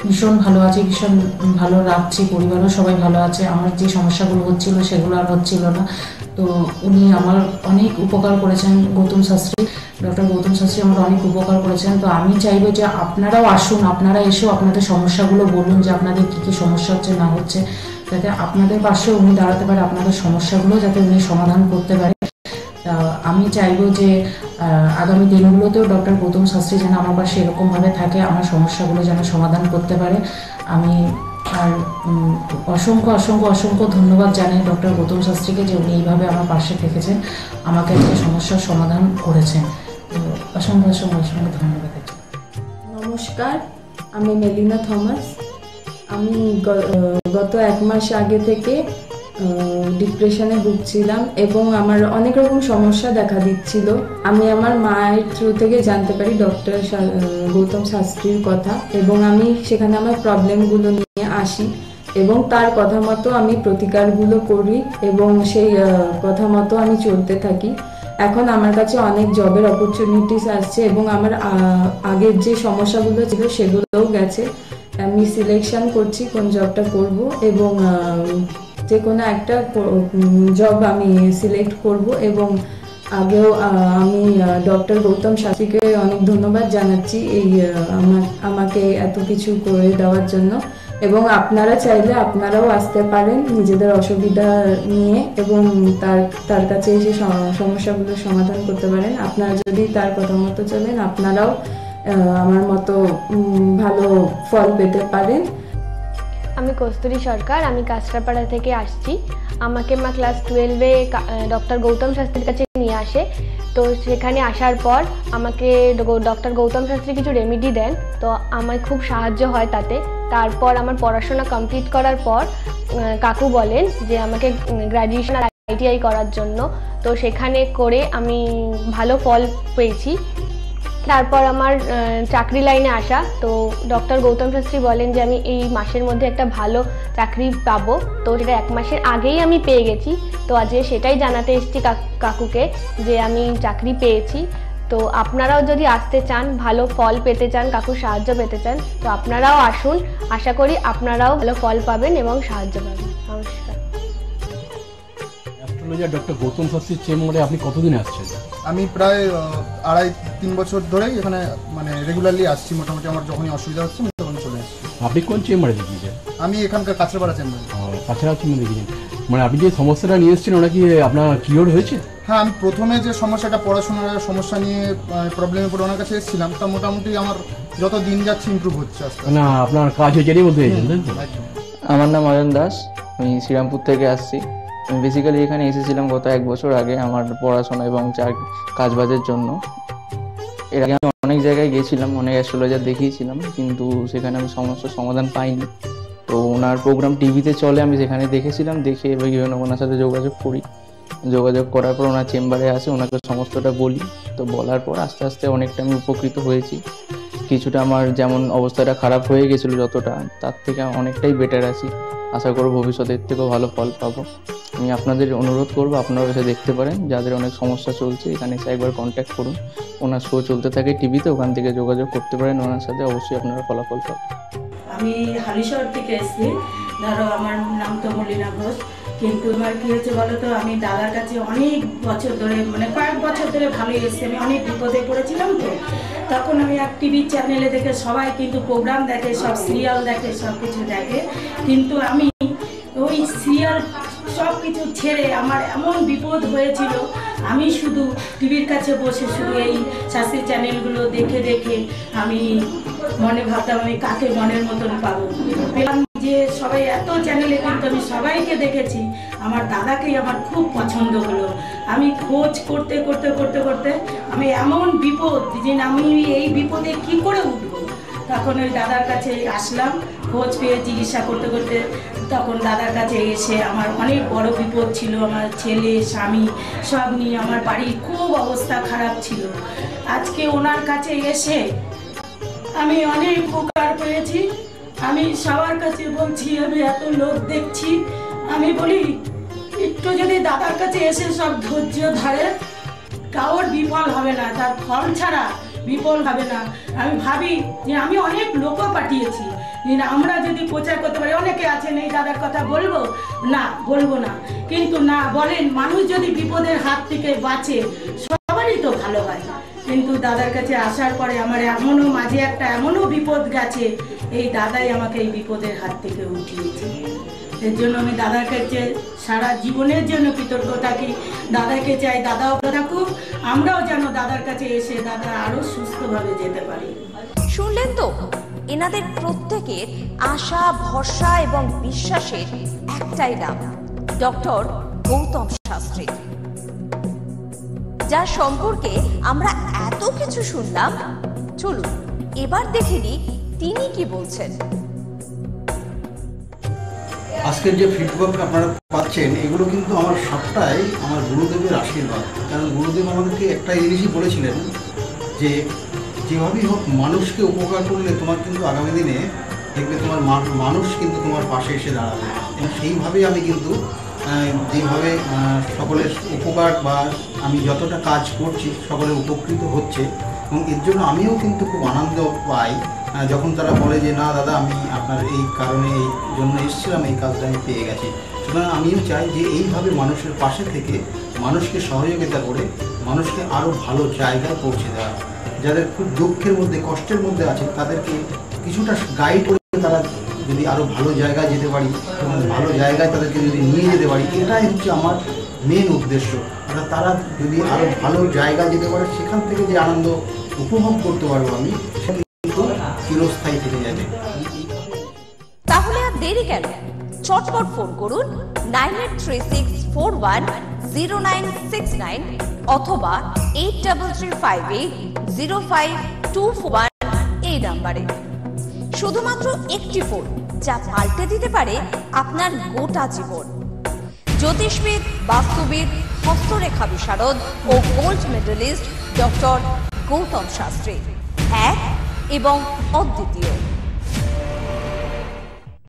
ভীষণ ভালো আছি, ভীষণ ভালো রাখছি, পরিবারও সবাই ভালো আছে। আমার যে সমস্যাগুলো হচ্ছিল সেগুলো আর হচ্ছিল না। তো উনি আমার অনেক উপকার করেছেন, গৌতম শাস্ত্রী, ডক্টর গৌতম শাস্ত্রী আমার অনেক উপকার করেছেন। তো আমি চাইবো যে আপনারাও আসুন, আপনারা এসেও আপনাদের সমস্যাগুলো বলুন যে আপনাদের কী কী সমস্যা হচ্ছে না হচ্ছে, যাতে আপনাদের পাশে উনি দাঁড়াতে পারে, আপনাদের সমস্যাগুলো যাতে উনি সমাধান করতে পারে। আমি চাইবো যে আগামী দিনগুলোতেও ডক্টর গৌতম শাস্ত্রী যেন আমার পাশে এরকমভাবে থাকে, আমার সমস্যাগুলো যেন সমাধান করতে পারে। আমি আর অসংখ্য অসংখ্য অসংখ্য ধন্যবাদ জানাই ডক্টর গৌতম শাস্ত্রীকে যে উনি এইভাবে আমার পাশে থেকেছেন, আমাকে একটা সমস্যার সমাধান করেছেন। তো অসংখ্য অসংখ্য অসংখ্য ধন্যবাদ। নমস্কার, আমি মেলিনা থমাস। আমি গত 1 মাস আগে থেকে ডিপ্রেশনে ভুগছিলাম এবং আমার অনেক রকম সমস্যা দেখা দিচ্ছিল। আমি আমার মায়ের থ্রু থেকে জানতে পারি ডক্টর গৌতম শাস্ত্রীর কথা এবং আমি সেখানে আমার প্রবলেমগুলো নিয়ে আসি এবং তার কথা মতো আমি প্রতিকারগুলো করি এবং সেই কথা মতো আমি চলতে থাকি। এখন আমার কাছে অনেক জবের অপরচুনিটিস আসছে এবং আমার আগের যে সমস্যাগুলো ছিল সেগুলোও গেছে। আমি সিলেকশন করছি কোন জবটা করব এবং যে কোনো একটা জব আমি সিলেক্ট করব এবং আগেও আমি ডক্টর গৌতম শাস্ত্রীকে অনেক ধন্যবাদ জানাচ্ছি এই আমাকে এত কিছু করে দেওয়ার জন্য। এবং আপনারা চাইলে আপনারাও আসতে পারেন নিজেদের অসুবিধা নিয়ে এবং তার কাছে এসে সমস্যাগুলো সমাধান করতে পারেন। আপনারা যদি তার কথা মতো চলেন আপনারাও আমার মতো ভালো ফল পেতে পারেন। আমি কস্তুরী সরকার, আমি কাঁচরাপাড়া থেকে আসছি। আমাকে মা ক্লাস 12-এ ডক্টর গৌতম শাস্ত্রীর কাছে নিয়ে আসে। তো সেখানে আসার পর আমাকে ডক্টর গৌতম শাস্ত্রী কিছু রেমেডি দেন, তো আমার খুব সাহায্য হয় তাতে। তারপর আমার পড়াশোনা কমপ্লিট করার পর কাকু বলেন যে আমাকে গ্র্যাজুয়েশন আর ITI করার জন্য। তো সেখানে করে আমি ভালো ফল পেয়েছি। তারপর আমার চাকরি লাইনে আসা, তো ডক্টর গৌতম শাস্ত্রী বলেন যে আমি এই মাসের মধ্যে একটা ভালো চাকরি পাবো। তো সেটা 1 মাসের আগেই আমি পেয়ে গেছি। তো আজকে সেটাই জানাতে এসেছি কাকুকে যে আমি চাকরি পেয়েছি। তো আপনারাও যদি আসতে চান, ভালো ফল পেতে চান, কাকুর সাহায্য পেতে চান, তো আপনারাও আসুন। আশা করি আপনারাও ভালো ফল পাবেন এবং সাহায্য পাবেন। নমস্কার। অ্যাস্ট্রোলজার ডক্টর গৌতম শাস্ত্রীর চেম্বারে আপনি কতদিন আসছেন? আমি প্রায় 2.5-3 বছর ধরেই এখানে মানে রেগুলারলি আসছি। মোটামুটি আমার যখনই অসুবিধা হচ্ছে আমি তখন চলে আসছি। আপনি কোন চেম্বারে দেখিয়েছেন? আমি এখানকার কাঁচরাপাড়া চেম্বারে। কাঁচরাপাড়া চেম্বারে দেখিয়েছেন, মানে আপনি যে সমস্যাটা নিয়ে এসেছেন ওটা কি আপনার কিওর হয়েছে? হ্যাঁ, আমি প্রথমে যে সমস্যাটা পড়াশোনার সমস্যা নিয়ে প্রবলেমে পড়ে ওনার কাছে এসেছিলাম, তা মোটামুটি আমার যত দিন যাচ্ছে ইমপ্রুভ হচ্ছে আস্তে আস্তে। না আপনার কাজ হয়েছে বলতে চাইছেন? আমার নাম অয়ন দাস, আমি শ্রীরামপুর থেকে আসছি। আমি বেসিক্যালি এখানে এসেছিলাম গত 1 বছর আগে আমার পড়াশোনা এবং কাজবাজের জন্য। এর আগে আমি অনেক জায়গায় গিয়েছিলাম, অনেক অ্যাস্ট্রোলজার দেখিয়েছিলাম, কিন্তু সেখানে আমি সমস্যার সমাধান পাইনি। তো ওনার প্রোগ্রাম টিভিতে চলে, আমি সেখানে দেখেছিলাম, দেখে এবার ওনার সাথে যোগাযোগ করি। যোগাযোগ করার পর ওনার চেম্বারে আসে, ওনাকে সমস্তটা বলি। তো বলার পর আস্তে আস্তে অনেকটা আমি উপকৃত হয়েছি। কিছুটা আমার যেমন অবস্থাটা খারাপ হয়ে গেছিলো যতটা, তার থেকে অনেকটাই বেটার আছি। আশা করব ভবিষ্যতে এর থেকেও ভালো ফল পাবো। আমি আপনাদের অনুরোধ করবো আপনারা এসে দেখতে পারেন, যাদের অনেক সমস্যা চলছে এখানে এসে একবার কন্ট্যাক্ট করুন। ওনার শো চলতে থাকে টিভিতে, ওখান থেকে যোগাযোগ করতে পারেন ওনার সাথে, অবশ্যই আপনারা ফলাফল পাবেন। আমি হালিশহর থেকে এসেছি, ধরো আমার নাম তো মলিনা ঘোষ, কিন্তু আমার কী হচ্ছে বলো তো, আমি দাদার কাছে অনেক বছর ধরে মানে কয়েক বছর ধরে ভালোই এসেছি। আমি অনেক বিপদে পড়েছিলাম, তো তখন আমি এক টিভি চ্যানেলে দেখে, সবাই কিন্তু প্রোগ্রাম দেখে, সব সিরিয়াল দেখে, সব কিছু দেখে, কিন্তু আমি ওই সিরিয়াল সব কিছু ছেড়ে আমার এমন বিপদ হয়েছিল, আমি শুধু টিভির কাছে বসে শুধু এই শাস্ত্রীয় চ্যানেলগুলো দেখে দেখে আমি মনে ভাবতাম আমি কাকে মনের মতন পাবো। পেলাম যে সবাই এত চ্যানেলে, কিন্তু আমি সবাইকে দেখেছি, আমার দাদাকেই আমার খুব পছন্দ হলো। আমি খোঁজ করতে করতে করতে করতে আমি এমন বিপদ যে আমি এই বিপদে কি করে উঠবো, তখন ওই দাদার কাছে আসলাম। খোঁজ পেয়ে চিকিৎসা করতে করতে তখন দাদার কাছে এসে আমার অনেক বড় বিপদ ছিল, আমার ছেলে স্বামী সব নিয়ে আমার বাড়ির খুব অবস্থা খারাপ ছিল। আজকে ওনার কাছে এসে আমি অনেক উপকার পেয়েছি। আমি সবার কাছে বলছি, আমি এত লোক দেখছি, আমি বলি একটু যদি দাদার কাছে এসে সব ধৈর্য ধরে, কারোর বিফল হবে না, তার ফল ছাড়া বিফল হবে না। আমি ভাবি যে আমি অনেক লোকও পাঠিয়েছি, আমরা যদি প্রচার করতে পারি, অনেকে আছেন এই দাদার কথা বলবো না, বলবো না, কিন্তু না বলেন, মানুষ যদি বিপদের হাত থেকে বাঁচে সবারই তো ভালো হয়। কিন্তু দাদার কাছে আসার পরে আমার এমনও মাঝে একটা এমনও বিপদ গেছে, এই দাদাই আমাকে এই বিপদের হাত থেকে উঠিয়েছে। এর জন্য আমি দাদার কাছে সারা জীবনের জন্য কৃতজ্ঞ থাকি। দাদাকে চাই দাদাও থাকুক, আমরাও যেন দাদার কাছে এসে দাদা আরো সুস্থভাবে যেতে পারি। শুনলেন তো, এনাদের প্রত্যেকের আশা, ভরসা এবং বিশ্বাসের একটাই নাম, ডক্টর গৌতম শাস্ত্রী, যার সম্পর্কে আমরা এত কিছু শুনলাম। চলুন এবার দেখে নিই তিনি কি বলছেন। আজকের যে ফিডব্যাক আপনারা পাচ্ছেন, এগুলো কিন্তু আমার সবটাই আমার গুরুদেবের আশীর্বাদ। কারণ গুরুদেব আমাদেরকে একটা জিনিসই বলেছিলেন যে যেভাবেই হোক মানুষকে উপকার করলে তোমার কিন্তু আগামী দিনে দেখবে তোমার মানুষ কিন্তু তোমার পাশে এসে দাঁড়াবে। এবং সেইভাবেই আমি কিন্তু যেভাবে সকলের উপকার বা আমি যতটা কাজ করছি সকলে উপকৃত হচ্ছে, এবং এর জন্য আমিও কিন্তু খুব আনন্দ পাই যখন তারা বলে যে না দাদা, আমি আপনার এই কারণে এই জন্য এসেছিলাম, এই কাজটা আমি পেয়ে গেছি। সুতরাং আমিও চাই যে এইভাবে মানুষের পাশে থেকে মানুষকে সহযোগিতা করে মানুষকে আরও ভালো জায়গায় পৌঁছে দেওয়া। যাদের খুব দুঃখের মধ্যে, কষ্টের মধ্যে আছে, তাদেরকে কিছুটা গাইড করে তারা যদি আরও ভালো জায়গায় যেতে পারি এবং ভালো জায়গায় তাদেরকে যদি নিয়ে যেতে পারি, এটাই হচ্ছে আমার মেন উদ্দেশ্য। অর্থাৎ তারা যদি আরও ভালো জায়গায় যেতে পারে, সেখান থেকে যে আনন্দ উপভোগ করতে পারবো আমি, সেটা কিন্তু চিরস্থায়ী থেকে যাবে। তাহলে আর দেরি কেন, চটপট ফোন করুন 9836410969 অথবা 8335805241 এই নাম্বারে। শুধুমাত্র একটি ফোন, যা পাল্টে দিতে পারে আপনার গোটা জীবন। জ্যোতিষবিদ, বাস্তুবিদ, হস্তরেখা বিশারদ ও gold medalist doctor Gautam Shastri, এক এবং অদ্বিতীয়।